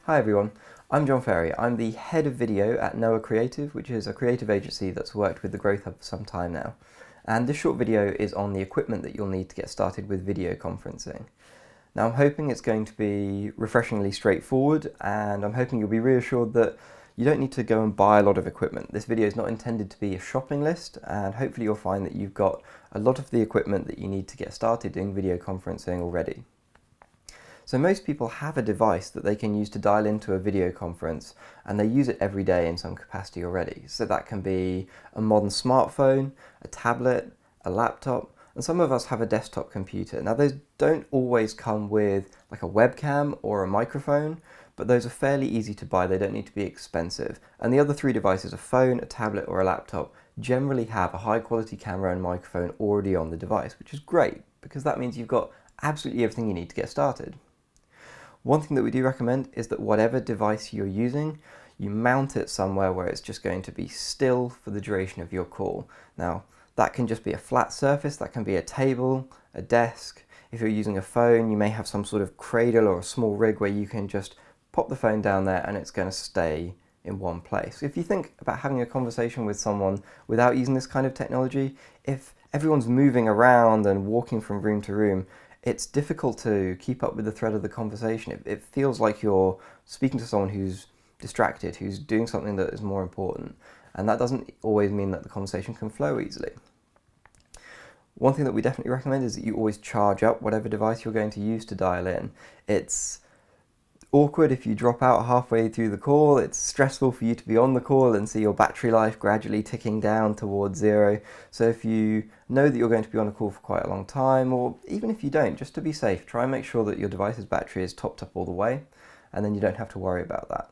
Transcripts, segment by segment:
Hi everyone, I'm John Ferry. I'm the head of video at Noah Creative, which is a creative agency that's worked with the Growth Hub for some time now. And this short video is on the equipment that you'll need to get started with video conferencing. Now I'm hoping it's going to be refreshingly straightforward, and I'm hoping you'll be reassured that you don't need to go and buy a lot of equipment. This video is not intended to be a shopping list, and hopefully you'll find that you've got a lot of the equipment that you need to get started doing video conferencing already. So most people have a device that they can use to dial into a video conference, and they use it every day in some capacity already. So that can be a modern smartphone, a tablet, a laptop, and some of us have a desktop computer. Now those don't always come with like a webcam or a microphone, but those are fairly easy to buy. They don't need to be expensive. And the other three devices, a phone, a tablet, or a laptop, generally have a high quality camera and microphone already on the device, which is great because that means you've got absolutely everything you need to get started. One thing that we do recommend is that whatever device you're using, you mount it somewhere where it's just going to be still for the duration of your call. Now, that can just be a flat surface, that can be a table, a desk. If you're using a phone, you may have some sort of cradle or a small rig where you can just pop the phone down there and it's going to stay in one place. If you think about having a conversation with someone without using this kind of technology, if everyone's moving around and walking from room to room, it's difficult to keep up with the thread of the conversation. It feels like you're speaking to someone who's distracted, who's doing something that is more important. And that doesn't always mean that the conversation can flow easily. One thing that we definitely recommend is that you always charge up whatever device you're going to use to dial in. It's awkward if you drop out halfway through the call. It's stressful for you to be on the call and see your battery life gradually ticking down towards zero. So if you know that you're going to be on a call for quite a long time, or even if you don't, just to be safe, try and make sure that your device's battery is topped up all the way, and then you don't have to worry about that.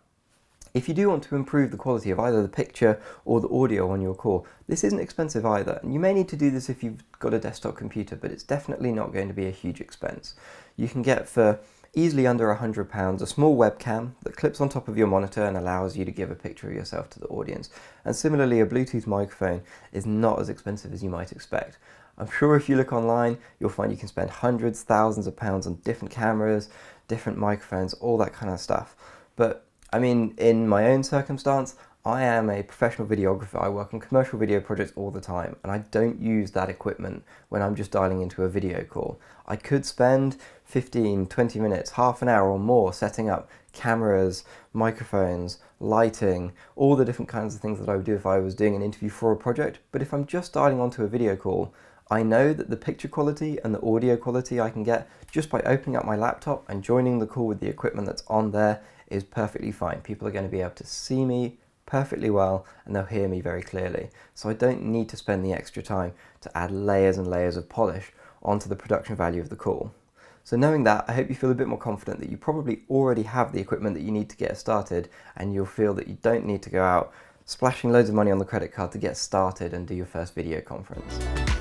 If you do want to improve the quality of either the picture or the audio on your call, this isn't expensive either. And you may need to do this if you've got a desktop computer, but it's definitely not going to be a huge expense. You can get for easily under £100 a small webcam that clips on top of your monitor and allows you to give a picture of yourself to the audience. And similarly, a Bluetooth microphone is not as expensive as you might expect. I'm sure if you look online, you'll find you can spend hundreds, thousands of pounds on different cameras, different microphones, all that kind of stuff. But I mean, in my own circumstance, I am a professional videographer. I work on commercial video projects all the time, and I don't use that equipment when I'm just dialing into a video call. I could spend 15, 20 minutes, half an hour or more setting up cameras, microphones, lighting, all the different kinds of things that I would do if I was doing an interview for a project. But if I'm just dialing onto a video call, I know that the picture quality and the audio quality I can get just by opening up my laptop and joining the call with the equipment that's on there is perfectly fine. People are going to be able to see me perfectly well and they'll hear me very clearly. So I don't need to spend the extra time to add layers and layers of polish onto the production value of the call. So knowing that, I hope you feel a bit more confident that you probably already have the equipment that you need to get started, and you'll feel that you don't need to go out splashing loads of money on the credit card to get started and do your first video conference.